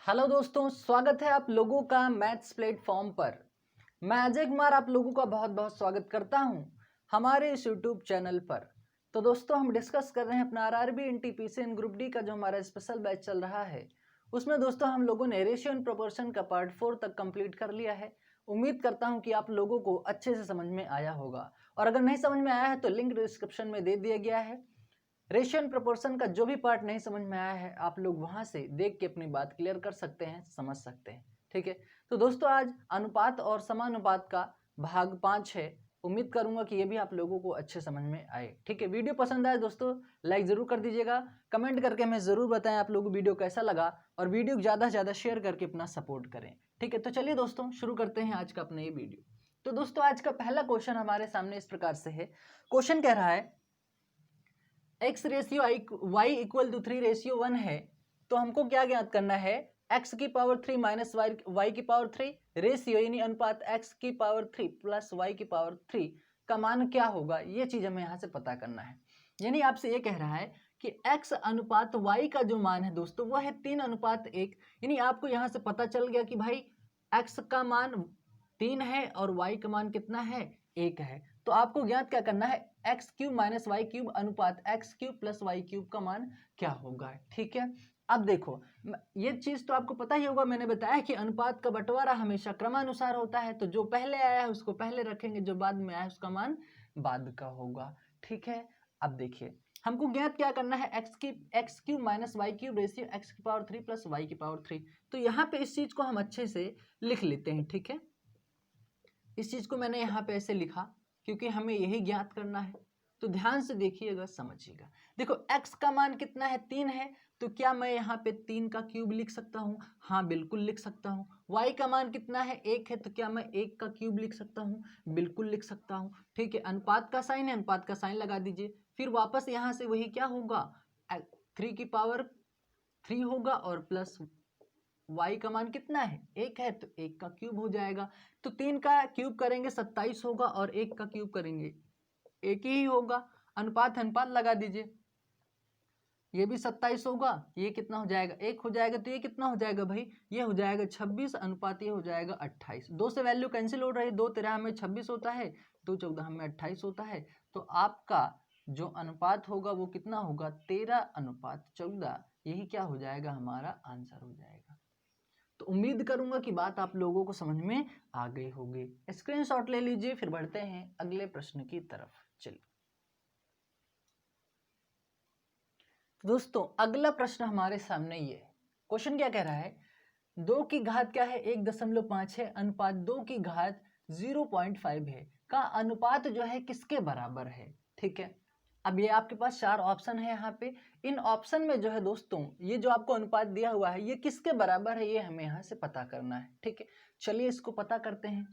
Hello दोस्तों, स्वागत है आप लोगों का मैथ्स प्लेटफॉर्म पर। मैं अजय कुमार आप लोगों का बहुत बहुत स्वागत करता हूं हमारे इस यूट्यूब चैनल पर। तो दोस्तों, हम डिस्कस कर रहे हैं अपना RRB NTPC and group D का जो हमारा स्पेशल बैच चल रहा है। उसमें दोस्तों हम लोगों ने रेशियो एंड प्रोपोर्शन का पार्ट 4 तक कंप्लीट कर लिया है। उम्मीद करता हूं कि आप लोगों को अच्छे से समझ में आया होगा, और अगर नहीं समझ में आया है तो लिंक डिस्क्रिप्शन में दे दिया गया है। रेशियो एंड प्रोपोर्शन का जो भी पार्ट नहीं समझ में आया है, आप लोग वहां से देख के अपनी बात क्लियर कर सकते हैं, समझ सकते हैं। ठीक है, तो दोस्तों आज अनुपात और समानुपात का भाग 5 है। उम्मीद करूंगा कि ये भी आप लोगों को अच्छे समझ में आए। ठीक है, वीडियो पसंद आए दोस्तों लाइक जरूर कर दीजिएगा, कमेंट करके हमें जरूर बताएं आप लोगों को वीडियो कैसा लगा, और वीडियो ज़्यादा से ज़्यादा शेयर करके अपना सपोर्ट करें। ठीक है, तो चलिए दोस्तों शुरू करते हैं आज का अपना ये वीडियो। तो दोस्तों आज का पहला क्वेश्चन हमारे सामने इस प्रकार से है। क्वेश्चन कह रहा है x ratio y equal to 3 ratio 1 है, तो हमको क्या ज्ञात करना है, x की पावर 3 माइनस y की पावर 3 रेशियो यानी अनुपात x की पावर 3 प्लस y की पावर 3 का मान क्या होगा, ये चीज हमें यहाँ से पता करना है। यानी आपसे ये कह रहा है कि x अनुपात y का जो मान है दोस्तों वो है 3 अनुपात 1। यानी आपको यहाँ से पता चल गया कि भाई x का मान 3 है और y का मान कितना है, 1 है। तो आपको ज्ञात क्या करना है, x cube minus Y cube अनुपात X cube plus Y cube का मान क्या होगा। ठीक है, अब देखो ये चीज तो आपको पता ही होगा, मैंने बताया कि अनुपात का बंटवारा हमेशा क्रमानुसार होता है, तो जो पहले आया है उसको पहले रखेंगे, जो बाद में आया है उसका मान बाद का होगा। ठीक है, अब देखिए हमको ज्ञात क्या करना है, x cube minus Y cube ratio x की पावर 3 प्लस वाई की पावर 3। तो यहाँ पे इस चीज को हम अच्छे से लिख लेते हैं। ठीक है, इस चीज को मैंने यहाँ पे ऐसे लिखा क्योंकि हमें यही ज्ञात करना है। तो ध्यान से देखिएगा, समझिएगा। देखो x का मान कितना है, 3 है, तो क्या मैं यहाँ पे 3 का क्यूब लिख सकता हूँ? हाँ बिल्कुल लिख सकता हूँ। y का मान कितना है, 1 है, तो क्या मैं 1 का क्यूब लिख सकता हूँ? बिल्कुल लिख सकता हूँ। ठीक है, अनुपात का साइन है, अनुपात का साइन लगा दीजिए। फिर वापस यहाँ से वही क्या होगा, 3 की पावर 3 होगा, और प्लस y का मान कितना है, 1 है, तो 1 का क्यूब हो जाएगा। तो 3 का क्यूब करेंगे 27 होगा, और 1 का क्यूब करेंगे 1 ही होगा। अनुपात अनुपात लगा दीजिए, ये भी 27 होगा, ये कितना हो जाएगा, 1 हो जाएगा, तो ये कितना हो जाएगा भाई, ये हो जाएगा 26, अनुपात ये हो जाएगा 28। 2 से वैल्यू कैंसिल हो रही है, 2 13 में 26 होता है, 2 14 में 28 होता है। तो आपका जो अनुपात होगा वो कितना होगा, 13:14। यही क्या हो जाएगा, हमारा आंसर हो जाएगा। तो उम्मीद करूंगा कि बात आप लोगों को समझ में आ गई होगी। स्क्रीनशॉट ले लीजिए, फिर बढ़ते हैं अगले प्रश्न की तरफ। चलिए दोस्तों, अगला प्रश्न हमारे सामने ये है। क्वेश्चन क्या कह रहा है, 2 की घात क्या है, 1.5 है, अनुपात 2 की घात 0.5 है का अनुपात जो है किसके बराबर है। ठीक है, अब ये आपके पास 4 ऑप्शन है यहाँ पे। इन ऑप्शन में जो है दोस्तों, ये जो आपको अनुपात दिया हुआ है ये किसके बराबर है, ये हमें यहाँ से पता करना है। ठीक है, चलिए इसको पता करते हैं।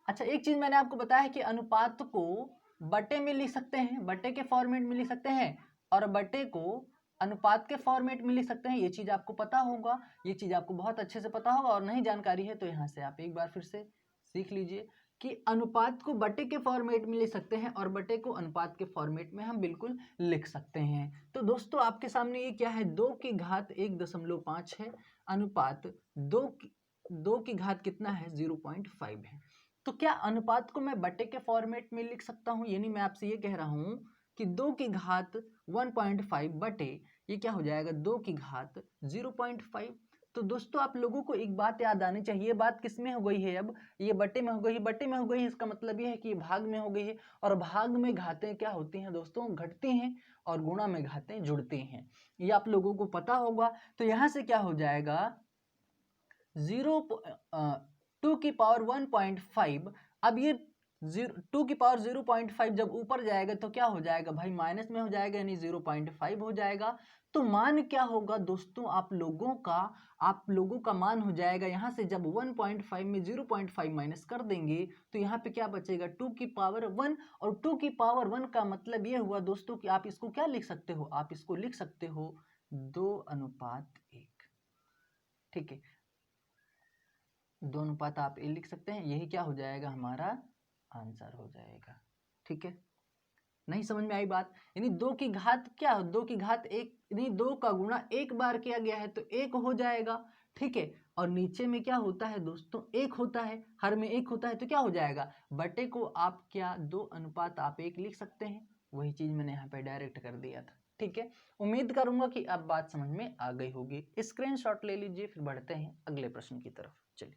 अच्छा, एक चीज मैंने आपको बताया है कि अनुपात को बटे में लिख सकते हैं, बटे के फॉर्मेट में लिख सकते हैं, और बटे को अनुपात के फॉर्मेट में लिख सकते हैं। ये चीज आपको पता होगा, ये चीज आपको बहुत अच्छे से पता होगा, और नहीं जानकारी है तो यहाँ से आप एक बार फिर से सीख लीजिए कि अनुपात को बटे के फॉर्मेट में लिख सकते हैं, और बटे को अनुपात के फॉर्मेट में हम बिल्कुल लिख सकते हैं। तो दोस्तों आपके सामने ये क्या है, 2 की घात 1.5 है, अनुपात 2 की घात कितना है, 0.5 है। तो क्या अनुपात को मैं बटे के फॉर्मेट में लिख सकता हूँ, यानी मैं आपसे ये कह रहा हूँ कि 2 की घात 1.5 बटे ये क्या हो जाएगा, 2 की घात 0.5। तो दोस्तों आप लोगों को एक बात याद आनी चाहिए, बात किस में हो गई है, अब ये बटे में हो गई, बटे में हो गई है, इसका मतलब ये है कि ये भाग में हो गई है, और भाग में घातें क्या होती हैं दोस्तों, घटती हैं, और गुणा में घातें जुड़ती हैं, ये आप लोगों को पता होगा। तो यहाँ से क्या हो जाएगा, 2 की पावर 1.5। अब ये 2 की पावर 0.5 जब ऊपर जाएगा तो क्या हो जाएगा भाई, माइनस में हो जाएगा, यानी 0.5 हो जाएगा। तो मान क्या होगा दोस्तों, आप लोगों का मान हो जाएगा, यहाँ से जब 1.5 में 0.5 माइनस कर देंगे तो यहाँ पे क्या बचेगा, 2 की पावर 1। और 2 की पावर 1 का मतलब ये हुआ दोस्तों कि आप इसको क्या लिख सकते हो, आप इसको लिख सकते हो 2:1। ठीक है, 2 अनुपात आप ये लिख सकते हैं, यही क्या हो जाएगा, हमारा आंसर हो जाएगा। ठीक है, नहीं समझ में आई बात, यानी 2 की घात क्या, 2 की घात 1, यानी 2 का गुणा एक बार किया गया है तो 1 हो जाएगा। ठीक है। और नीचे में क्या होता है दोस्तों, एक होता है, हर में एक होता है, तो क्या हो जाएगा, बटे को आप क्या 2:1 लिख सकते हैं। वही चीज मैंने यहाँ पे डायरेक्ट कर दिया था। ठीक है, उम्मीद करूंगा कि अब बात समझ में आ गई होगी। स्क्रीनशॉट ले लीजिए, फिर बढ़ते हैं अगले प्रश्न की तरफ। चलिए,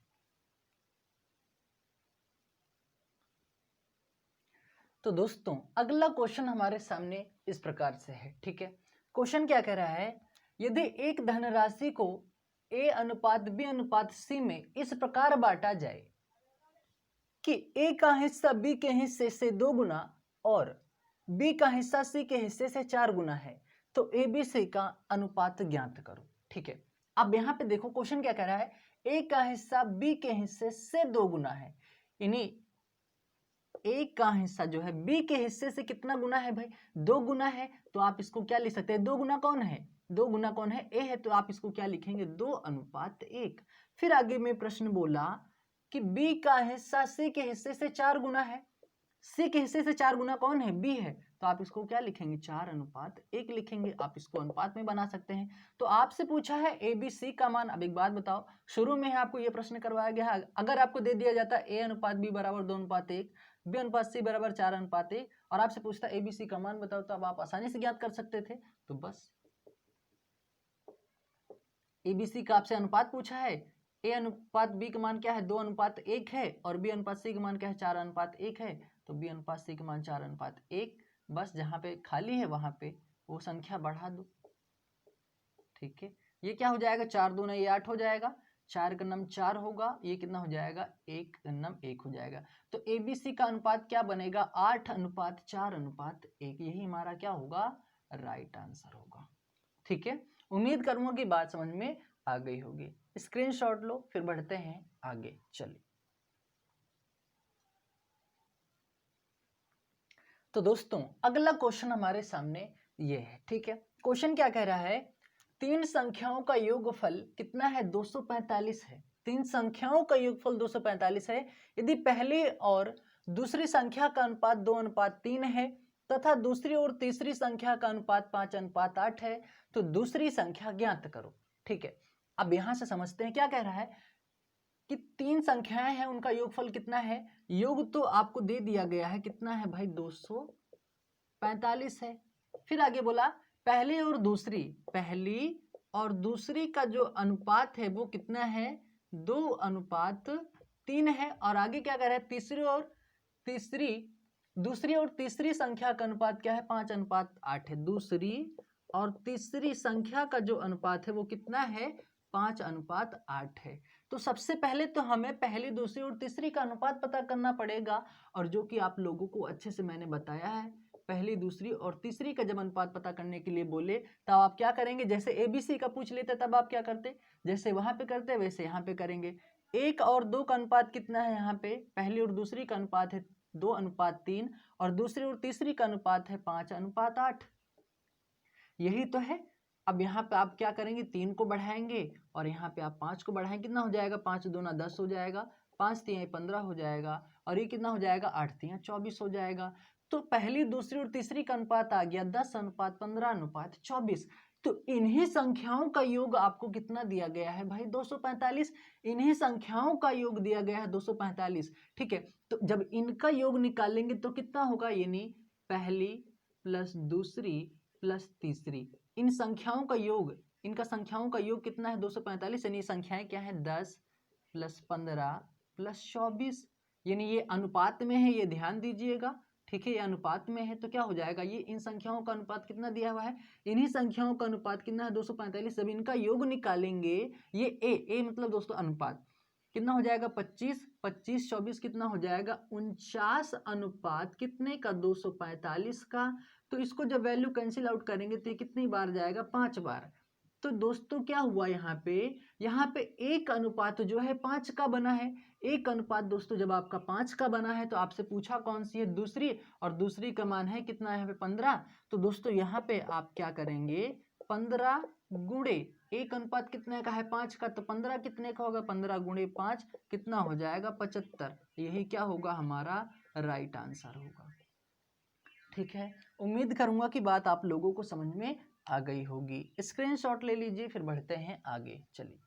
तो दोस्तों अगला क्वेश्चन हमारे सामने इस प्रकार से है। ठीक है, क्वेश्चन क्या कह रहा है, यदि एक धनराशि को A:B:C में इस प्रकार बांटा जाए कि A का हिस्सा B के हिस्से से 2 गुना और B का हिस्सा C के हिस्से से 4 गुना है, तो ABC का अनुपात ज्ञात करो। ठीक है, अब यहाँ पे देखो क्वेश्चन क्या कह रहा है, A का हिस्सा B के हिस्से से 2 गुना है, यानी A का हिस्सा जो है B के हिस्से से कितना गुना है भाई, 2 गुना है। तो आप इसको क्या लिख सकते हैं, 2 गुना कौन है, 2 गुना कौन है, A है, तो आप इसको क्या लिखेंगे, 2:1। फिर आगे में प्रश्न बोला कि B का हिस्सा C के हिस्से से 4 गुना है, C के हिस्से से 4 गुना कौन है, B है, तो आप इसको क्या लिखेंगे, 4:1 लिखेंगे। आप इसको अनुपात में बना सकते हैं। तो आपसे पूछा है ABC का मान। अब एक बात बताओ, शुरू में आपको यह प्रश्न करवाया गया है, अगर आपको दे दिया जाता A:B बराबर 2:1, B:C बराबर 4:1 और आपसे पूछता ABC का मान बताओ, तो अब आप आसानी से ज्ञात कर सकते थे। तो बस ABC का आपसे अनुपात पूछा है, A:B का मान क्या है, 2:1 है, और B:C का मान क्या है, 4:1 है, तो B:C का मान 4:1। बस जहां पे खाली है वहां पे वो संख्या बढ़ा दो। ठीक है, ये क्या हो जाएगा, 4 दूना ये 8 हो जाएगा, 4 का नम 4 होगा, ये कितना हो जाएगा, 1 नम 1 हो जाएगा। तो ABC का अनुपात क्या बनेगा, 8:4:1। यही हमारा क्या होगा, राइट आंसर होगा। ठीक है, उम्मीद करूंगा कि बात समझ में आ गई होगी। स्क्रीनशॉट लो, फिर बढ़ते हैं आगे। चलिए, तो दोस्तों अगला क्वेश्चन हमारे सामने ये है। ठीक है, क्वेश्चन क्या कह रहा है, 3 संख्याओं का योगफल कितना है, 245 है। 3 संख्याओं का योगफल 245 है। यदि पहली और दूसरी संख्या का अनुपात 2:3 है तथा दूसरी और तीसरी संख्या का अनुपात 5:8 है, तो दूसरी संख्या ज्ञात करो। ठीक है, अब यहां से समझते हैं क्या कह रहा है कि 3 संख्याएं हैं, उनका योगफल कितना है। योग तो आपको दे दिया गया है, कितना है भाई, 245 है। फिर आगे बोला पहली और दूसरी का जो अनुपात है वो कितना है, 2:3 है। और आगे क्या कह रहा है, दूसरी और तीसरी संख्या का अनुपात क्या है, 5:8 है। दूसरी और तीसरी संख्या का जो अनुपात है वो कितना है, 5:8 है। तो सबसे पहले तो हमें पहली, दूसरी और तीसरी का अनुपात पता करना पड़ेगा, और जो कि आप लोगों को अच्छे से मैंने बताया है। पहली, दूसरी और तीसरी का जब अनुपात पता करने के लिए बोले तब आप क्या करेंगे, जैसे ABC का पूछ लेते तब आप क्या करते, जैसे वहां पे करते वैसे यहाँ पे करेंगे। 1 और 2 का अनुपात कितना है, यहाँ पे पहली और दूसरी का अनुपात है 2:3 और दूसरी और तीसरी का अनुपात है 5:8। यही तो है। अब यहाँ पे आप क्या करेंगे, 3 को बढ़ाएंगे और यहाँ पे आप 5 को बढ़ाएंगे, कितना हो जाएगा, 5 दूना 10 हो जाएगा, 5 तिहाई 15 हो जाएगा, और ये कितना हो जाएगा, 8 तिहाई 24 हो जाएगा। तो पहली, दूसरी और तीसरी का अनुपात आ गया 10:15:24। तो इन्हीं संख्याओं का योग आपको कितना दिया गया है भाई, 245। इन्हीं संख्याओं का योग दिया गया है 245। ठीक है, तो जब इनका योग निकालेंगे तो कितना होगा, यानी पहली प्लस दूसरी प्लस तीसरी, इन संख्याओं का योग, इनका संख्याओं का योग कितना है, 245। यानी संख्याएं क्या है, 10 प्लस 15 प्लस 24। यानी ये अनुपात में है, ये ध्यान दीजिएगा। ठीक है, ये अनुपात में है, तो क्या हो जाएगा, ये इन संख्याओं का अनुपात कितना दिया हुआ है, इन्हीं संख्याओं का अनुपात कितना है, 245। जब इनका योग निकालेंगे, ये ए मतलब दोस्तों अनुपात कितना हो जाएगा, 25 25 24 कितना हो जाएगा, 49 अनुपात कितने का, 245 का। तो इसको जब वैल्यू कैंसिल आउट करेंगे तो ये कितनी बार जाएगा, 5 बार। तो दोस्तों क्या हुआ, यहाँ पे एक अनुपात जो है 5 का बना है। एक अनुपात दोस्तों जब आपका 5 का बना है तो आपसे पूछा कौन सी है, दूसरी, और दूसरी का मान है कितना है, यहाँ पे 15। तो दोस्तों यहाँ पे आप क्या करेंगे, 15 गुणे एक अनुपात कितने का है, 5 का, तो 15 कितने का होगा, 15 गुणे 5 कितना हो जाएगा, 75। यही क्या होगा, हमारा राइट आंसर होगा। ठीक है, उम्मीद करूंगा कि बात आप लोगों को समझ में आ गई होगी। स्क्रीनशॉट ले लीजिए, फिर बढ़ते हैं आगे। चलिए,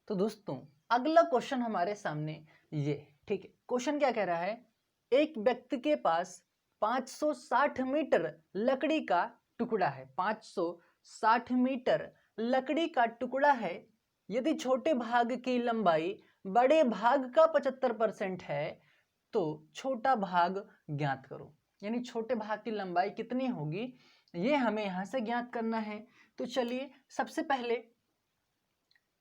तो दोस्तों अगला क्वेश्चन हमारे सामने ये, ठीक है। क्वेश्चन क्या कह रहा है, एक व्यक्ति के पास 560 मीटर लकड़ी का टुकड़ा है, 560 मीटर लकड़ी का टुकड़ा है। यदि छोटे भाग की लंबाई बड़े भाग का 75% है तो छोटा भाग ज्ञात करो। यानी छोटे भाग की लंबाई कितनी होगी ये हमें यहां से ज्ञात करना है। तो चलिए सबसे पहले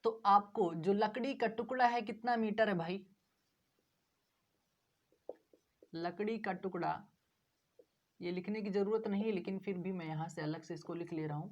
तो आपको जो लकड़ी का टुकड़ा है कितना मीटर है भाई, लकड़ी का टुकड़ा ये लिखने की जरूरत नहीं है लेकिन फिर भी मैं यहां से अलग से इसको लिख ले रहा हूं,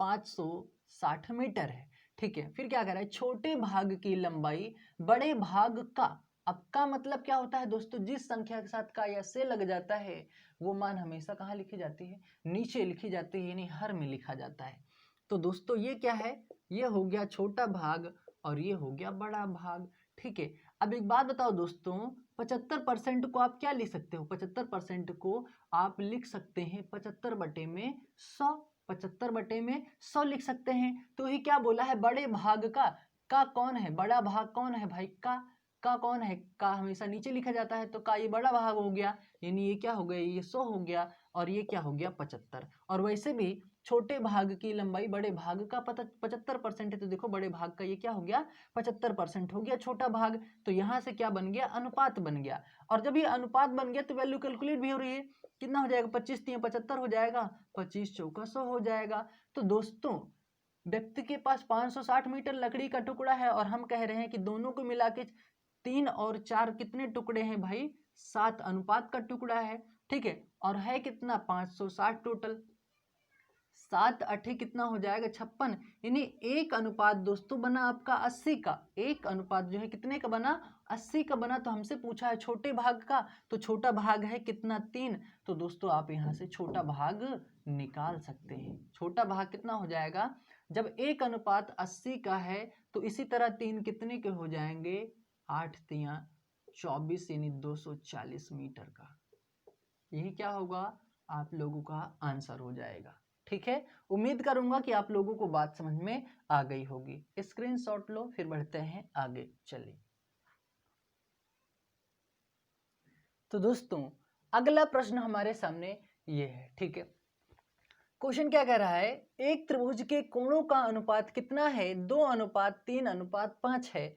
560 मीटर है, ठीक है। फिर क्या कह रहा है, छोटे भाग की लंबाई बड़े भाग का। अब का मतलब क्या होता है दोस्तों, जिस संख्या के साथ का या से लग जाता है वो मान हमेशा कहाँ लिखी जाती है, नीचे लिखी जाती है, यानी हर में लिखा जाता है। तो दोस्तों ये क्या है, ये हो गया छोटा भाग और ये हो गया बड़ा भाग, ठीक है। अब एक बात बताओ दोस्तों, 75% को आप क्या लिख सकते हो, 75% को आप लिख सकते हैं 75 बटे में 100, 75 बटे में 100 लिख सकते हैं। तो ये क्या बोला है, बड़े भाग का कौन है, बड़ा भाग कौन है भाई, का कौन है, का हमेशा नीचे लिखा जाता है, तो का ये बड़ा भाग हो गया, यानी ये क्या हो गया, ये 100 हो गया और ये क्या हो गया 75। और वैसे भी छोटे भाग की लंबाई बड़े भाग का 75% है, तो देखो बड़े भाग का ये क्या हो गया 75% हो गया छोटा भाग। तो यहाँ से क्या बन गया, अनुपात बन गया। और जब ये अनुपात बन गया तो वैल्यू कैलकुलेट भी हो रही है, कितना हो जाएगा, 25 3 75 हो जाएगा, 25 चौका 100 हो जाएगा। तो दोस्तों व्यक्ति के पास 560 मीटर लकड़ी का टुकड़ा है और हम कह रहे हैं कि दोनों को मिला के 3 और 4 कितने टुकड़े हैं भाई, 7 अनुपात का टुकड़ा है, ठीक है। और है कितना 560 टोटल, 7 8 कितना हो जाएगा 56, यानी एक अनुपात दोस्तों बना आपका 80 का, एक अनुपात जो है कितने का बना 80 का बना। तो हमसे पूछा है छोटे भाग का, तो छोटा भाग है कितना 3। तो दोस्तों आप यहाँ से छोटा भाग निकाल सकते हैं, छोटा भाग कितना हो जाएगा, जब एक अनुपात 80 का है तो इसी तरह 3 कितने के हो जाएंगे, 8 3 24 यानी 240 मीटर का। यही क्या होगा, आप लोगों का आंसर हो जाएगा, ठीक है। उम्मीद करूंगा कि आप लोगों को बात समझ में आ गई होगी। स्क्रीनशॉट लो, फिर बढ़ते हैं आगे, चलिए। तो दोस्तों अगला प्रश्न हमारे सामने ये है, ठीक है। क्वेश्चन क्या कह रहा है, एक त्रिभुज के कोणों का अनुपात कितना है, 2:3:5 है,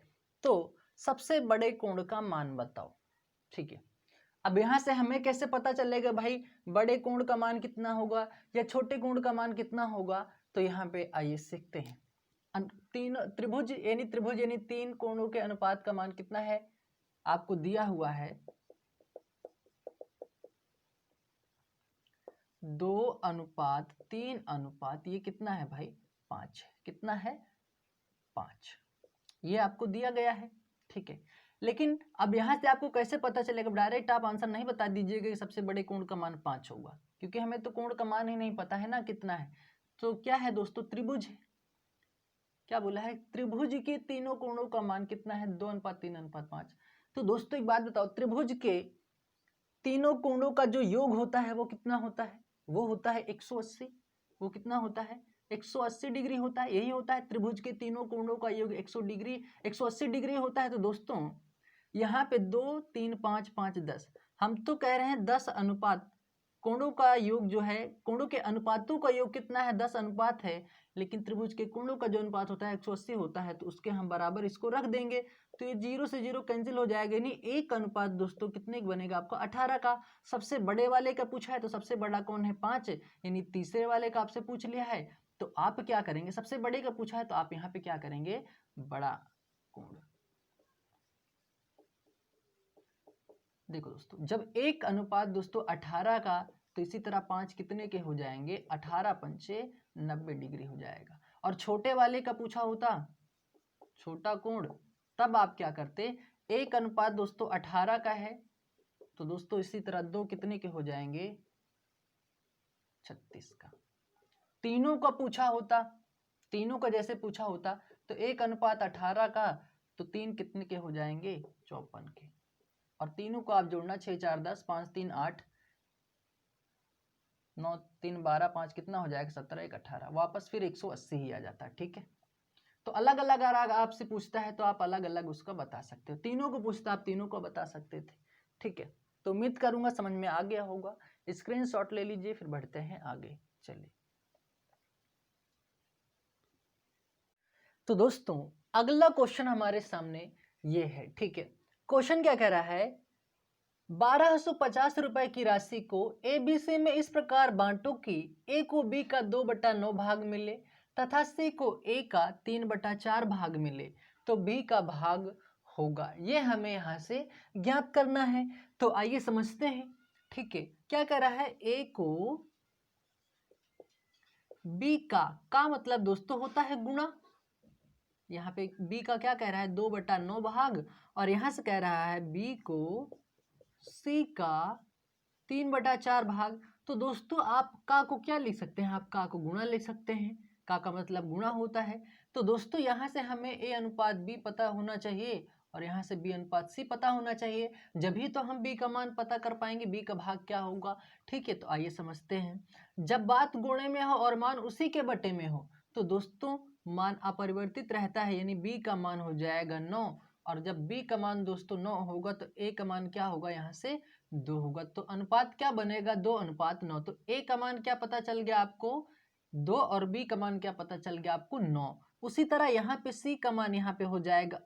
तो सबसे बड़े कोण का मान बताओ, ठीक है। अब यहां से हमें कैसे पता चलेगा भाई बड़े कोण का मान कितना होगा या छोटे कोण का मान कितना होगा, तो यहाँ पे आइए सीखते हैं। तीन त्रिभुज यानी 3 कोणों के अनुपात का मान कितना है, आपको दिया हुआ है 2:3, ये कितना है भाई 5, कितना है 5, ये आपको दिया गया है, ठीक है। लेकिन अब यहां से आपको कैसे पता चलेगा, डायरेक्ट आप आंसर नहीं बता दीजिएगा कि सबसे बड़े कोण का मान 5 होगा, क्योंकि हमें तो कोण का मान ही नहीं पता है ना कितना है। तो क्या है दोस्तों, त्रिभुज है, क्या बोला है, त्रिभुज के तीनों कोणों का मान कितना है, 2:3:5। तो दोस्तों एक बात बताओ, त्रिभुज के तीनों कोणों का जो योग होता है वो कितना होता है, वो होता है 180। वो कितना होता है 180 डिग्री होता है, यही होता है त्रिभुज के तीनों कोणों का योग 180 डिग्री होता है। तो दोस्तों यहाँ पे 2 3 5 5 10, हम तो कह रहे हैं 10 अनुपात कोणों का योग जो है, कोणों के अनुपातों का योग कितना है 10 अनुपात है, लेकिन त्रिभुज के कोणों का जो अनुपात होता है 180 होता है, तो उसके हम बराबर इसको रख देंगे, तो ये 0 से 0 कैंसिल हो जाएगा, यानी एक अनुपात दोस्तों कितने का बनेगा आपको 18 का। सबसे बड़े वाले का पूछा है तो सबसे बड़ा कौन है 5, यानी तीसरे वाले का आपसे पूछ लिया है, तो आप क्या करेंगे, सबसे बड़े का पूछा है तो आप यहाँ पे क्या करेंगे, बड़ा कोण। देखो दोस्तों जब एक अनुपात दोस्तों 18 का, तो इसी तरह 5 कितने के हो जाएंगे, 18 पंचे 90 डिग्री हो जाएगा। और छोटे वाले का पूछा होता छोटा कोण, तब आप क्या करते, एक अनुपात दोस्तों 18 का है, तो दोस्तों इसी तरह 2 कितने के हो जाएंगे 36 का। तीनों का पूछा होता, तीनों का जैसे पूछा होता, तो एक अनुपात 18 का, तो 3 कितने के हो जाएंगे 54 के। और तीनों को आप जोड़ना, 6 4 10, 5 3 8, 9 3 12, 5 कितना हो जाएगा 17 1 18, वापस फिर 180 ही आ जाता है, ठीक है। तो अलग अलग अगर आपसे पूछता है तो आप अलग अलग उसका बता सकते हो, तीनों को पूछता आप तीनों को बता सकते थे। ठीक है, तो उम्मीद करूंगा समझ में आ गया होगा। स्क्रीनशॉट ले लीजिए, फिर बढ़ते हैं आगे। चलिए, तो दोस्तों अगला क्वेश्चन हमारे सामने ये है। ठीक है, क्वेश्चन क्या कह रहा है, 1250 रुपए की राशि को ए बी सी में इस प्रकार बांटो कि ए को बी का 2/9 भाग मिले तथा सी को ए का 3/4 भाग मिले, तो बी का भाग होगा। ये हमें यहाँ से ज्ञात करना है। तो आइए समझते हैं। ठीक है, क्या कह रहा है, ए को बी का मतलब दोस्तों होता है गुणा। यहाँ पे बी का क्या कह रहा है, 2/9 भाग, और यहाँ से कह रहा है बी को सी का 3/4 भाग। तो दोस्तों आप का को क्या लिख सकते हैं, आप का को गुणा लिख सकते हैं, का मतलब गुणा होता है। तो दोस्तों यहाँ से हमें ए अनुपात बी पता होना चाहिए और यहाँ से बी अनुपात सी पता होना चाहिए, जब ही तो हम बी का मान पता कर पाएंगे, बी का भाग क्या होगा। ठीक है, तो आइए समझते हैं। जब बात गुणे में हो और मान उसी के बटे में हो तो दोस्तों मान अपरिवर्तित रहता है, यानी बी का मान हो जाएगा 9, और जब बी का मान दोस्तों 9 होगा तो ए का मान क्या होगा, यहाँ से 2 होगा। तो अनुपात क्या बनेगा, 2:9। तो ए का मान क्या पता चल गया आपको, 2, और बी का मान क्या पता चल गया आपको, 9। उसी तरह यहाँ पे सी का मान यहाँ पे हो जाएगा,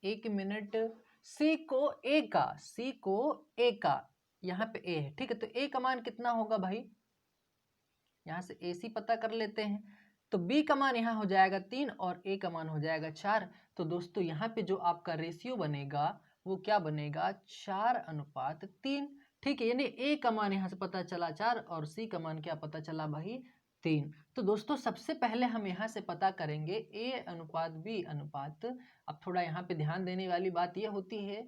1 मिनट, सी को ए का यहाँ पे ए है। ठीक है, तो ए का मान कितना होगा भाई, यहाँ से ए सी पता कर लेते हैं। तो बी का मान यहाँ हो जाएगा 3 और ए का मान हो जाएगा 4। तो दोस्तों यहाँ पे जो आपका रेशियो बनेगा वो क्या बनेगा, 4:3। ठीक है, यानी ए का मान यहाँ से पता चला 4 और सी का मान क्या पता चला भाई, 3। तो दोस्तों सबसे पहले हम यहाँ से पता करेंगे ए अनुपात बी अनुपात। अब थोड़ा यहाँ पे ध्यान देने वाली बात यह होती है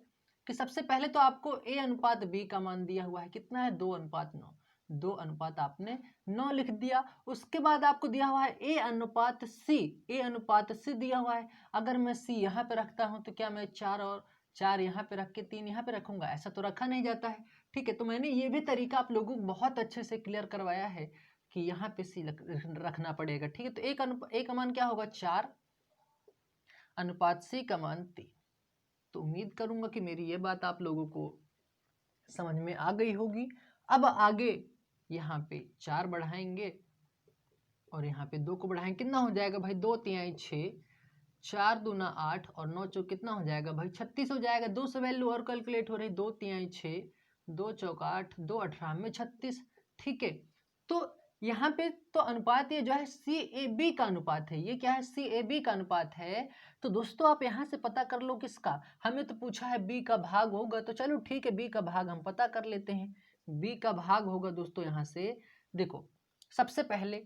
कि सबसे पहले तो आपको ए अनुपात बी का मान दिया हुआ है, कितना है, 2:9। 2 अनुपात आपने 9 लिख दिया। उसके बाद आपको दिया हुआ है ए अनुपात सी दिया हुआ है। अगर मैं सी यहाँ पे रखता हूँ तो क्या मैं 4 और 4 यहाँ पे रख के 3 यहाँ पे रखूंगा, ऐसा तो रखा नहीं जाता है। ठीक है, तो मैंने ये भी तरीका आप लोगों को बहुत अच्छे से क्लियर करवाया है कि यहाँ पे सी रखना पड़ेगा। ठीक है, तो ए का मान क्या होगा, 4 अनुपात सी का मान 3। तो उम्मीद करूंगा कि मेरी ये बात आप लोगों को समझ में आ गई होगी। अब आगे यहाँ पे 4 बढ़ाएंगे और यहाँ पे 2 को बढ़ाएंगे, कितना हो जाएगा भाई, 2 तिहाई 6, 4 दूना 8 और 9 चौक कितना हो जाएगा भाई, 36 हो जाएगा। 2 से वैल्यू और कैलकुलेट हो रही, 2 तिहाई 6, 2 चौक 8, 2 18 में 36। ठीक है, तो यहाँ पे तो अनुपात ये जो है सी ए बी का अनुपात है, ये क्या है, सी ए बी का अनुपात है। तो दोस्तों आप यहाँ से पता कर लो किसका, हमें तो पूछा है बी का भाग होगा, तो चलो ठीक है बी का भाग हम पता कर लेते हैं। बी का भाग होगा दोस्तों, यहाँ से देखो सबसे पहले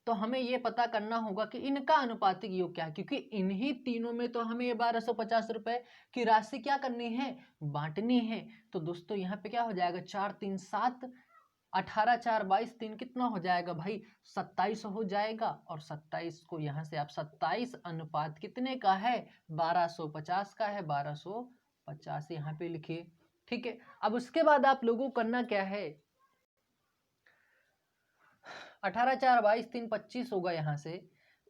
तो हमें ये पता करना होगा कि इनका अनुपातिक योग क्या है, क्योंकि इन्हीं तीनों में तो हमें 1250 रुपए की राशि क्या करनी है, बांटनी है। तो दोस्तों यहाँ पे क्या हो जाएगा, 4 3 7, 18 4 22 3 कितना हो जाएगा भाई, 27 हो जाएगा। और 27 को यहाँ से आप 27 अनुपात कितने का है, 1250 का है, 1250 यहाँ पे लिखिए। ठीक है, अब उसके बाद आप लोगों को करना क्या है, 18 4 22 3 25 होगा यहाँ से।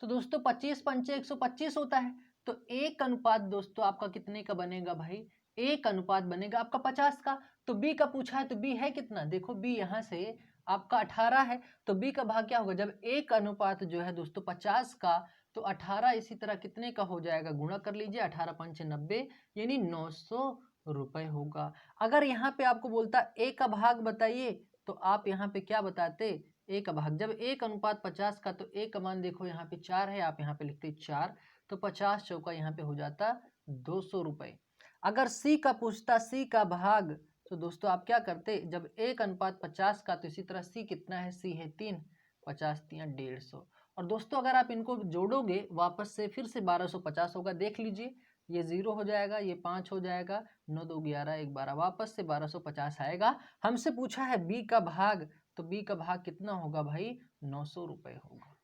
तो दोस्तों 25 पंचे 125 होता है। तो एक अनुपात दोस्तों आपका कितने का बनेगा भाई, एक अनुपात बनेगा आपका 50 का। तो बी का पूछा है तो बी है कितना, देखो बी यहाँ से आपका 18 है, तो बी का भाग क्या होगा, जब एक अनुपात जो है दोस्तों 50 का, तो 18 इसी तरह कितने का हो जाएगा, गुणा कर लीजिए, 18 पंचे 90, यानी 900 रुपए होगा। अगर यहाँ पे आपको बोलता ए का भाग बताइए तो आप यहाँ पे क्या बताते, ए का भाग, जब एक अनुपात 50 का, तो ए का मान देखो यहाँ पे 4 है, आप यहाँ पे लिखते 4, तो 50 चौका यहाँ पे हो जाता 200 रुपए। अगर सी का पूछता सी का भाग, तो दोस्तों आप क्या करते, जब एक अनुपात 50 का, तो इसी तरह सी कितना है, सी है 3, 50 3 150। और दोस्तों अगर आप इनको जोड़ोगे वापस से, फिर से 1250 होगा, देख लीजिए ये 0 हो जाएगा, ये 5 हो जाएगा, 9 2 11 1 12, वापस से 1250 आएगा। हमसे पूछा है बी का भाग, तो बी का भाग कितना होगा भाई, 900 रुपए होगा।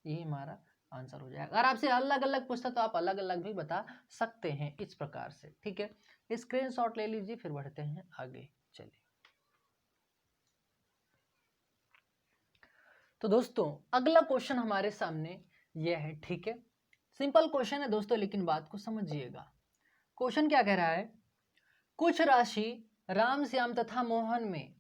यही हमारा आंसर हो जाएगा। अगर आपसे अलग अलग पूछता तो आप अलग अलग भी बता सकते हैं इस प्रकार से। ठीक है, स्क्रीनशॉट ले लीजिए, फिर बढ़ते हैं आगे। चलिए, तो दोस्तों अगला क्वेश्चन हमारे सामने यह है। ठीक है, सिंपल क्वेश्चन है दोस्तों, लेकिन बात को समझिएगा। क्वेश्चन क्या कह रहा है, कुछ राशि राम, श्याम तथा मोहन में,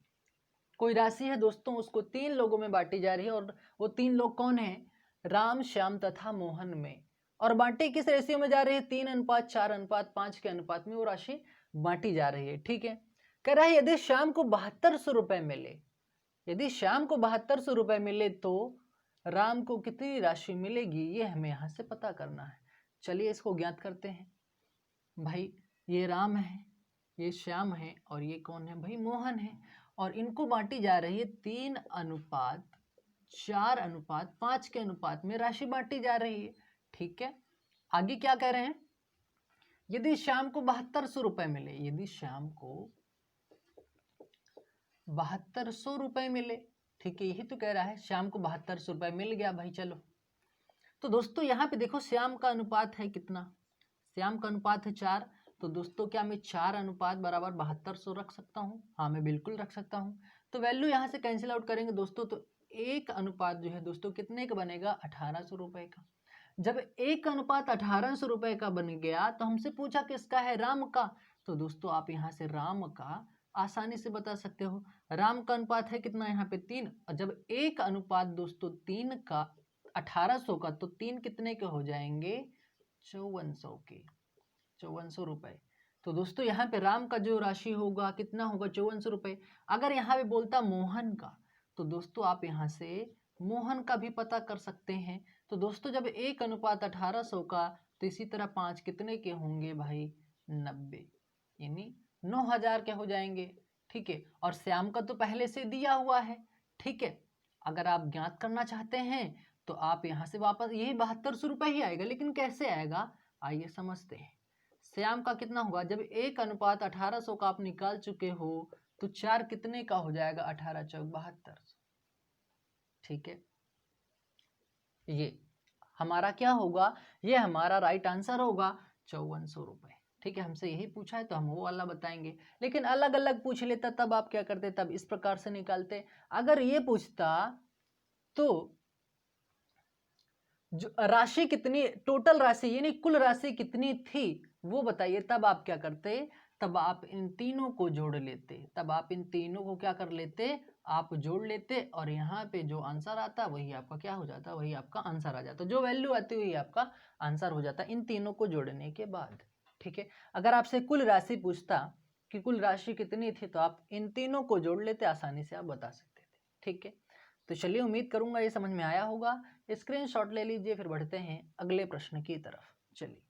कोई राशि है दोस्तों, उसको 3 लोगों में बांटी जा रही है, और वो 3 लोग कौन है, राम, श्याम तथा मोहन में, और बांटी किस रेशियो में जा रही है, 3:4:5 के अनुपात में वो राशि बांटी जा रही है। ठीक है, कह रहा है यदि श्याम को 7200 रुपए मिले, यदि श्याम को 7200 रुपए मिले तो राम को कितनी राशि मिलेगी, ये हमें यहाँ से पता करना है। चलिए इसको ज्ञात करते हैं। भाई ये राम है, ये श्याम है, और ये कौन है भाई, मोहन है, और इनको बांटी जा रही है 3:4:5 के अनुपात में राशि बांटी जा रही है। ठीक है, आगे क्या कह रहे हैं, यदि श्याम को 7200 रुपए मिले, यदि श्याम को 7200 रुपए मिले, ठीक है, यही तो कह रहा है, श्याम को 7200 रुपए मिल गया भाई। चलो तो दोस्तों यहाँ पे देखो श्याम का अनुपात है कितना, श्याम का अनुपात है 4, तो दोस्तों क्या मैं 4:7200 रख सकता हूँ, हाँ मैं बिल्कुल रख सकता हूँ। तो वैल्यू यहाँ से कैंसिल आउट करेंगे दोस्तों, तो 1 अनुपात जो है दोस्तों कितने का बनेगा, 1800 रुपए का। जब 1 अनुपात 1800 रुपए का बन गया तो हमसे पूछा किसका है, राम का, तो दोस्तों आप यहाँ से राम का आसानी से बता सकते हो। राम का अनुपात है कितना यहाँ पे 3, और जब 1 अनुपात दोस्तों 3 का 1800 का, तो 3 कितने के हो जाएंगे, 5400 के, 5400 रुपए। तो दोस्तों यहाँ पे राम का जो राशि होगा कितना होगा, 5400 रुपए। अगर यहाँ पे बोलता मोहन का, तो दोस्तों आप यहाँ से मोहन का भी पता कर सकते हैं। तो दोस्तों जब 1 अनुपात 1800 का, तो इसी तरह 5 कितने के होंगे भाई, 90, यानी 9000 के हो जाएंगे। ठीक है, और श्याम का तो पहले से दिया हुआ है। ठीक है, अगर आप ज्ञात करना चाहते हैं तो आप यहाँ से वापस यही 7200 रुपये ही आएगा, लेकिन कैसे आएगा, आइए समझते हैं। श्याम का कितना होगा, जब 1 अनुपात 1800 का आप निकाल चुके हो, तो 4 कितने का हो जाएगा, 18 चौक 7200। ठीक है, ये हमारा क्या होगा, ये हमारा राइट आंसर होगा, 5400 रुपये। ठीक है, हमसे यही पूछा है तो हम वो वाला बताएंगे, लेकिन अलग अलग पूछ लेता तब आप क्या करते, तब इस प्रकार से निकालते। अगर ये पूछता तो जो राशि कितनी, टोटल राशि यानी कुल राशि कितनी थी वो बताइए, तब आप क्या करते, तब आप इन तीनों को जोड़ लेते, तब आप इन तीनों को क्या कर लेते, आप जोड़ लेते, और यहाँ पे जो आंसर आता वही आपका क्या हो जाता, वही आपका आंसर आ जाता, जो वैल्यू आती हुई आपका आंसर हो जाता इन तीनों को जोड़ने के बाद। ठीक है, अगर आपसे कुल राशि पूछता कि कुल राशि कितनी थी, तो आप इन तीनों को जोड़ लेते, आसानी से आप बता सकते थे। ठीक है, तो चलिए उम्मीद करूंगा ये समझ में आया होगा। स्क्रीनशॉट ले लीजिए, फिर बढ़ते हैं अगले प्रश्न की तरफ। चलिए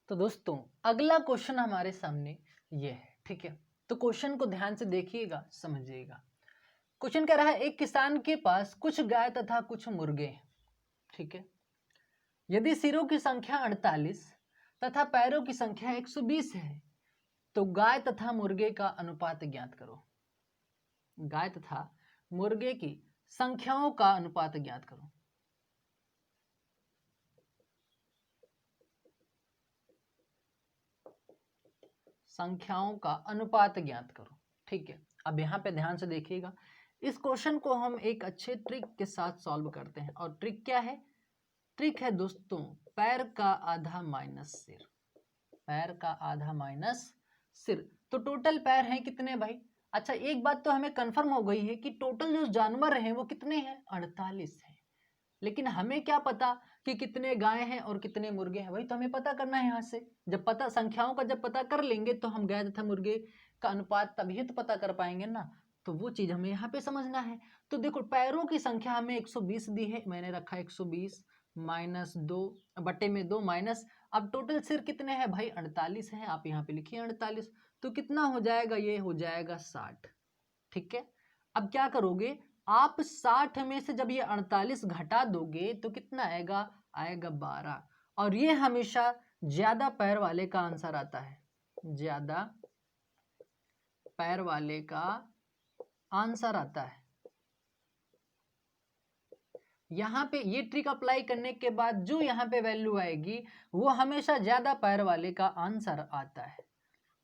तो दोस्तों अगला क्वेश्चन हमारे सामने ये है। ठीक है, तो क्वेश्चन को ध्यान से देखिएगा, समझिएगा। क्वेश्चन कह रहा है, एक किसान के पास कुछ गाय तथा कुछ मुर्गे हैं। ठीक है, यदि सिरों की संख्या 48 तथा पैरों की संख्या 120 है, तो गाय तथा मुर्गे का अनुपात ज्ञात करो। गाय तथा मुर्गे की संख्याओं का अनुपात ज्ञात करो। संख्याओं का अनुपात ज्ञात करो। ठीक है, अब यहाँ पे ध्यान से देखिएगा, इस क्वेश्चन को हम एक अच्छे ट्रिक के साथ सॉल्व करते हैं। और ट्रिक क्या है, ट्रिक है दोस्तों पैर का आधा माइनस सिर, पैर का आधा माइनस सिर। तो टोटल पैर हैं कितने भाई, अच्छा एक बात तो हमें कंफर्म हो गई है कि टोटल जो जानवर हैं वो कितने हैं, 48 हैं। लेकिन हमें क्या पता कि कितने गाय हैं और कितने मुर्गे हैं, वही तो हमें पता करना है। यहाँ से जब पता, संख्याओं का जब पता कर लेंगे तो हम गाय तथा मुर्गे का अनुपात तभी तो पता कर पाएंगे ना, तो वो चीज हमें यहाँ पे समझना है। तो देखो पैरों की संख्या हमें 120 दी है, मैंने रखा 120 माइनस 2/2 माइनस, अब टोटल सिर कितने हैं भाई, 48 हैं, आप यहाँ पे लिखिए 48, तो कितना हो जाएगा, ये हो जाएगा 60। ठीक है, अब क्या करोगे आप, 60 में से जब ये 48 घटा दोगे तो कितना आएगा, आएगा 12, और ये हमेशा ज्यादा पैर वाले का आंसर आता है, ज्यादा पैर वाले का आंसर आता है। यहाँ पे ये ट्रिक अप्लाई करने के बाद जो यहाँ पे वैल्यू आएगी वो हमेशा ज्यादा पैर वाले का आंसर आता है।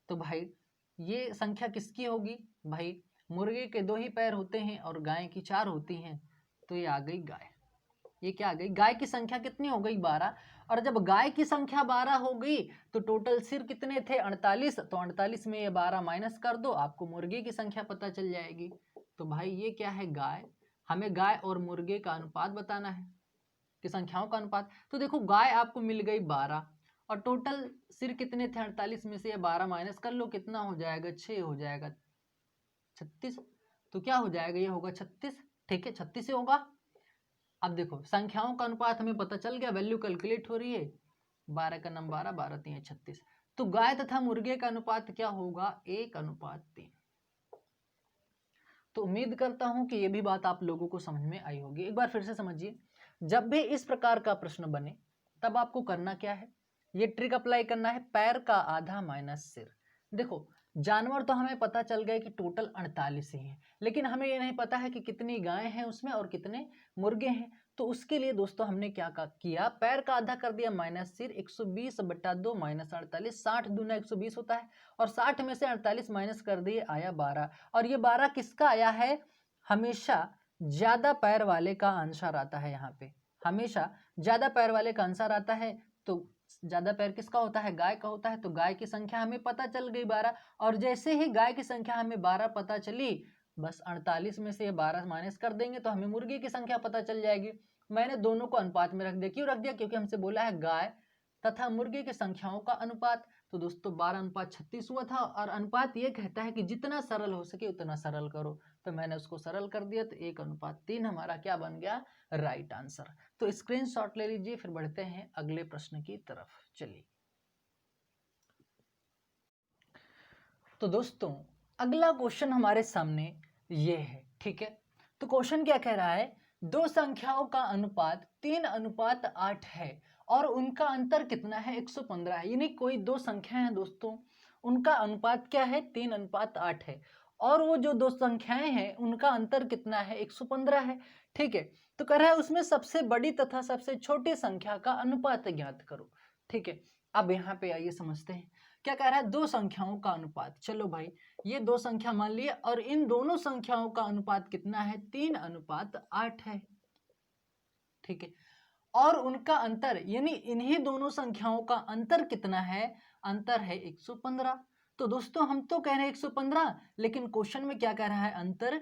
तो भाई ये संख्या किसकी होगी, भाई मुर्गे के 2 ही पैर होते हैं और गाय की 4 होती हैं, तो ये आ गई गाय। ये क्या आ गई, गाय की संख्या कितनी हो गई 12, और जब गाय की संख्या 12 हो गई तो टोटल सिर कितने थे 48, तो 48 में ये 12 माइनस कर दो, आपको मुर्गे की संख्या पता चल जाएगी। तो भाई ये क्या है, गाय, हमें गाय और मुर्गे का अनुपात बताना है कि संख्याओं का अनुपात। तो देखो गाय आपको मिल गई 12 और टोटल सिर कितने थे 48 में से ये 12 माइनस कर लो, कितना हो जाएगा 6 हो जाएगा 36, तो क्या हो जाएगा, ये होगा 36, ठीक है 36 से होगा। अब देखो संख्याओं का अनुपात हमें पता चल गया, वैल्यू कैलकुलेट हो रही है, 12 का नाम 12, 12 3 36, तो गाय तथा मुर्गे का अनुपात क्या होगा 1:3। तो उम्मीद करता हूं कि ये भी बात आप लोगों को समझ में आई होगी। एक बार फिर से समझिए, जब भी इस प्रकार का प्रश्न बने तब आपको करना क्या है, ये ट्रिक अप्लाई करना है, पैर का आधा माइनस सिर। देखो जानवर तो हमें पता चल गया कि टोटल 48 ही हैं, लेकिन हमें ये नहीं पता है कि कितनी गायें हैं उसमें और कितने मुर्गे हैं। तो उसके लिए दोस्तों हमने क्या किया, पैर का आधा कर दिया माइनस सिर, 120/2 माइनस 48, 60 दूना 120 होता है, और 60 में से 48 माइनस कर दिए आया 12, और ये 12 किसका आया है, हमेशा ज्यादा पैर वाले का आंसर आता है। यहाँ पे हमेशा ज्यादा पैर वाले का आंसर आता है, तो ज्यादा पैर किसका होता है, गाय का होता है, तो गाय की संख्या हमें पता चल गई 12, और जैसे ही गाय की संख्या हमें 12 पता चली, बस 48 में से 12 माइनस कर देंगे तो हमें मुर्गी की संख्या पता चल जाएगी। मैंने दोनों को अनुपात में रख दिया, क्यों रख दिया, क्योंकि हमसे बोला है गाय तथा मुर्गी की संख्याओं का अनुपात। तो दोस्तों 12:36 हुआ था, और अनुपात ये कहता है कि जितना सरल हो सके उतना सरल करो, तो मैंने उसको सरल कर दिया, तो 1:3 हमारा क्या बन गया, राइट आंसर। तो स्क्रीनशॉट ले लीजिए, फिर बढ़ते हैं अगले प्रश्न की तरफ। चलिए तो दोस्तों अगला क्वेश्चन हमारे सामने ये है, ठीक है। तो क्वेश्चन क्या कह रहा है, दो संख्याओं का अनुपात 3:8 है और उनका अंतर कितना है 115 है। यानी कोई दो संख्या है दोस्तों, उनका अनुपात क्या है 3:8 है, और वो जो दो संख्याएं हैं उनका अंतर कितना है 115 है, ठीक है। तो कह रहा है उसमें सबसे बड़ी तथा सबसे छोटी संख्या का अनुपात ज्ञात करो, ठीक है। अब यहाँ पे आइए समझते हैं क्या कह रहा है, दो संख्याओं का अनुपात। चलो भाई ये दो संख्या मान लिए, और इन दोनों संख्याओं का अनुपात कितना है 3:8 है, ठीक है। और उनका अंतर, यानी इन्हीं दोनों संख्याओं का अंतर कितना है, अंतर है 115। तो दोस्तों हम तो कह रहे हैं 115, लेकिन क्वेश्चन में क्या कह रहा है, अंतर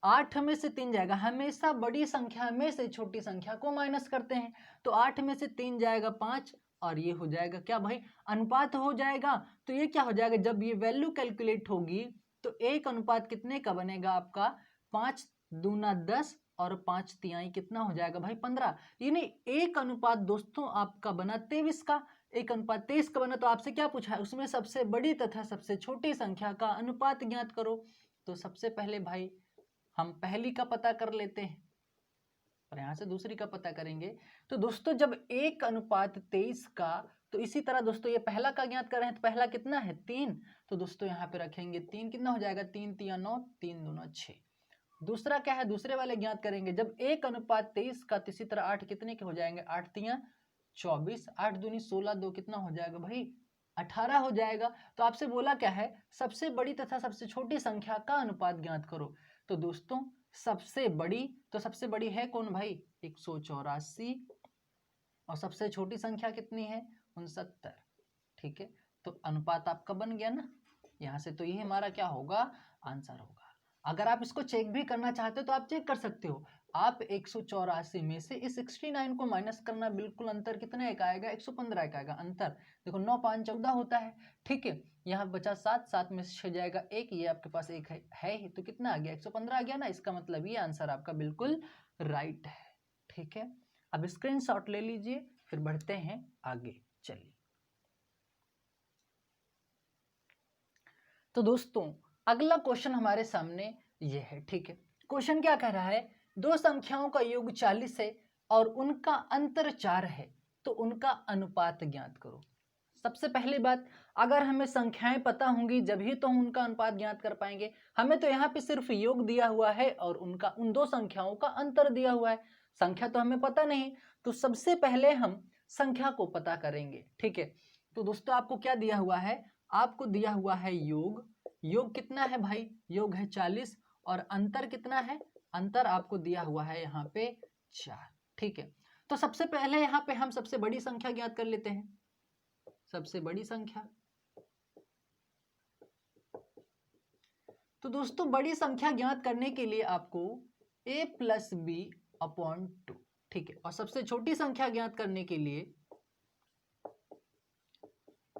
8 में से 3 जाएगा, हमेशा बड़ी संख्या में से छोटी संख्या को माइनस करते हैं। तो 8 में से 3 जाएगा 5, और ये हो जाएगा क्या भाई, अनुपात हो जाएगा। तो ये क्या हो जाएगा, जब ये वैल्यू कैलकुलेट होगी तो 1 अनुपात कितने का बनेगा आपका, 5 दूना 10 और 5 तिहाई कितना हो जाएगा भाई 15। यानी 1 अनुपात दोस्तों आपका बना 23 का, 1 अनुपात 23 का बना। तो आपसे क्या पूछा है, उसमें सबसे बड़ी तथा सबसे छोटी संख्या का अनुपात ज्ञात करो। तो सबसे पहले भाई हम पहली का पता कर लेते हैं और यहां से दूसरी का पता करेंगे। तो दोस्तों जब 1:23 का, तो इसी तरह दोस्तों ये पहला का ज्ञात कर रहे हैं, तो पहला कितना है 3, तो दोस्तों यहाँ पे रखेंगे 3, कितना हो जाएगा 3 तिया 9, 3 दूना 6। दूसरा क्या है, दूसरे वाले ज्ञात करेंगे, जब 1:23 का, तो इसी तरह 8 कितने के हो जाएंगे, 8 तिया 24, 8 दूनी 16, 2 कितना हो जाएगा भाई 18 हो जाएगा। तो आपसे बोला क्या है, सबसे बड़ी तथा सबसे छोटी संख्या का अनुपात ज्ञात करो। तो दोस्तों सबसे बड़ी, तो सबसे बड़ी है कौन भाई 184, और सबसे छोटी संख्या कितनी है 69, ठीक है। तो अनुपात आपका बन गया ना, यहां से तो ये हमारा क्या होगा, आंसर होगा। अगर आप इसको चेक भी करना चाहते हो तो आप चेक कर सकते हो, आप 184 में से इस 69 को माइनस करना, बिल्कुल अंतर कितना का आएगा 115 का आएगा अंतर। देखो 9 5 14 होता है, ठीक है। यहाँ बचा 7, 7 में से 6 जाएगा 1, ये आपके पास एक है ही, तो कितना आ गया 115 आ गया ना। इसका मतलब ये आंसर आपका बिल्कुल राइट है, ठीक है। अब स्क्रीनशॉट ले लीजिए, फिर बढ़ते हैं आगे। चलिए तो दोस्तों अगला क्वेश्चन हमारे सामने ये है, ठीक है। क्वेश्चन क्या कह रहा है, दो संख्याओं का योग 40 है और उनका अंतर 4 है, तो उनका अनुपात ज्ञात करो। सबसे पहली बात, अगर हमें संख्याएं पता होंगी जब ही तो हम उनका अनुपात ज्ञात कर पाएंगे। हमें तो यहाँ पे सिर्फ योग दिया हुआ है और उनका, उन दो संख्याओं का अंतर दिया हुआ है, संख्या तो हमें पता नहीं। तो सबसे पहले हम संख्या को पता करेंगे, ठीक है। तो दोस्तों आपको क्या दिया हुआ है, आपको दिया हुआ है योग, योग कितना है भाई, योग है 40, और अंतर कितना है, अंतर आपको दिया हुआ है यहाँ पे 4। ठीक है, तो सबसे पहले यहाँ पे हम सबसे बड़ी संख्या ज्ञात कर लेते हैं। सबसे बड़ी संख्या, तो दोस्तों बड़ी संख्या ज्ञात करने के लिए आपको a प्लस बी अपॉन 2, ठीक है, और सबसे छोटी संख्या ज्ञात करने के लिए,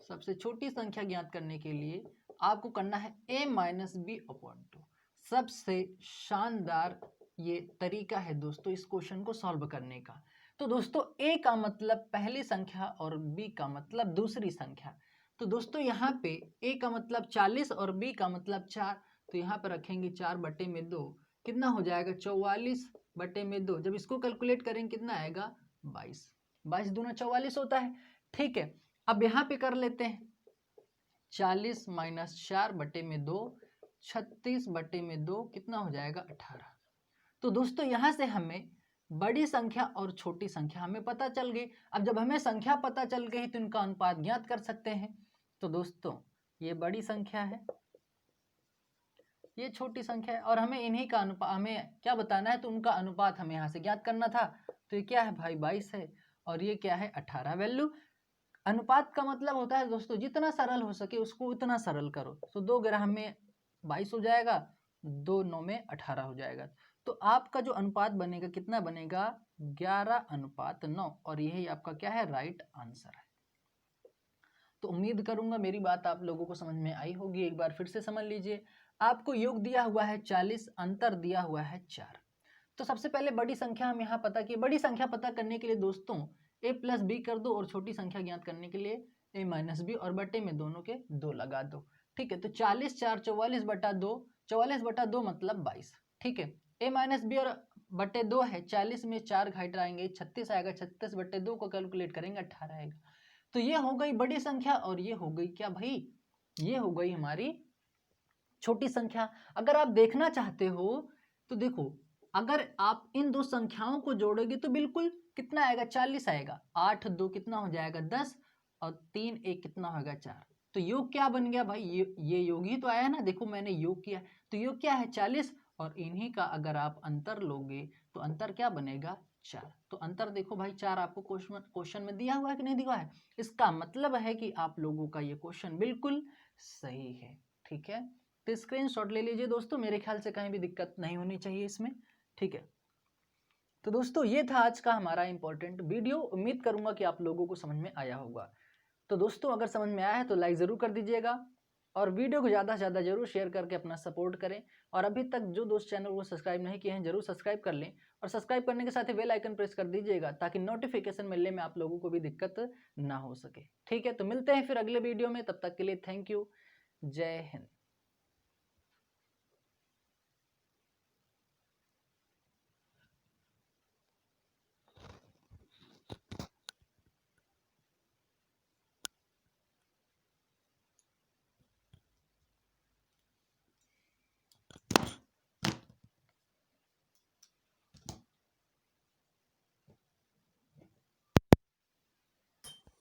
सबसे छोटी संख्या ज्ञात करने के लिए आपको करना है a माइनस बी अपॉन 2। सबसे शानदार ये तरीका है दोस्तों इस क्वेश्चन को सॉल्व करने का। तो दोस्तों a का मतलब पहली संख्या और b का मतलब दूसरी संख्या। तो दोस्तों यहाँ पे a का मतलब 40 और b का मतलब 4, तो यहाँ पर रखेंगे 4/2, कितना हो जाएगा 44/2। जब इसको कैलकुलेट करेंगे कितना आएगा 22, 22 दूना 44 होता है, ठीक है। अब यहाँ पे कर लेते हैं 40 माइनस 4/2, 36/2 कितना हो जाएगा 18। तो दोस्तों यहाँ से हमें बड़ी संख्या और छोटी संख्या हमें पता चल गई। अब जब हमें संख्या पता चल गई तो इनका अनुपात ज्ञात कर सकते हैं। तो दोस्तों ये बड़ी संख्या है, ये छोटी संख्या है, और हमें इन्हीं का अनुपात, हमें क्या बताना है, तो उनका अनुपात हमें यहाँ से ज्ञात करना था। तो ये क्या है भाई 22 है, और ये क्या है 18। वैल्यू, अनुपात का मतलब होता है दोस्तों जितना सरल हो सके उसको उतना सरल करो। तो 2 ग्राम में 22 हो जाएगा, 2 9 में 18 हो जाएगा। तो आपका जो अनुपात बनेगा कितना बनेगा 11:9, और यही आपका क्या है राइट आंसर है। तो उम्मीद करूंगा मेरी बात आप लोगों को समझ में आई होगी। एक बार फिर से समझ लीजिए, आपको योग दिया हुआ है 40, अंतर दिया हुआ है 4। तो सबसे पहले बड़ी संख्या हम यहाँ पता की, बड़ी संख्या पता करने के लिए दोस्तों a प्लस बी कर दो, और छोटी संख्या ज्ञात करने के लिए a माइनस बी, और बटे में दोनों के 2 लगा दो, ठीक है। तो 40 4 44/2, 44/2 मतलब 22, ठीक है। a माइनस बी और बटे 2 है, 40 में 4 घटाएंगे 36 आएगा, 36/2 को कैलकुलेट करेंगे 18 आएगा। तो ये हो गई बड़ी संख्या, और ये हो गई क्या भाई, ये हो गई हमारी छोटी संख्या। अगर आप देखना चाहते हो तो देखो, अगर आप इन दो संख्याओं को जोड़ोगे तो बिल्कुल कितना आएगा 40 आएगा, 8 2 कितना हो जाएगा 10, और 3 1 कितना होगा 4। तो योग क्या बन गया भाई, ये योग ही तो आया ना, देखो मैंने योग किया, तो योग क्या है 40, और इन्हीं का अगर आप अंतर लोगे तो अंतर क्या बनेगा 4। तो अंतर देखो भाई 4 आपको क्वेश्चन में दिया हुआ है कि नहीं दिया है, इसका मतलब है कि आप लोगों का ये क्वेश्चन बिल्कुल सही है, ठीक है। तो स्क्रीनशॉट ले लीजिए दोस्तों, मेरे ख्याल से कहीं भी दिक्कत नहीं होनी चाहिए इसमें, ठीक है। तो दोस्तों ये था आज का हमारा इंपॉर्टेंट वीडियो, उम्मीद करूंगा कि आप लोगों को समझ में आया होगा। तो दोस्तों अगर समझ में आया है तो लाइक ज़रूर कर दीजिएगा, और वीडियो को ज़्यादा से ज़्यादा जरूर शेयर करके अपना सपोर्ट करें। और अभी तक जो दोस्त चैनल को सब्सक्राइब नहीं किए हैं जरूर सब्सक्राइब कर लें, और सब्सक्राइब करने के साथ ही बेल आइकन प्रेस कर दीजिएगा, ताकि नोटिफिकेशन मिलने में आप लोगों को भी दिक्कत ना हो सके, ठीक है। तो मिलते हैं फिर अगले वीडियो में, तब तक के लिए थैंक यू, जय हिंद।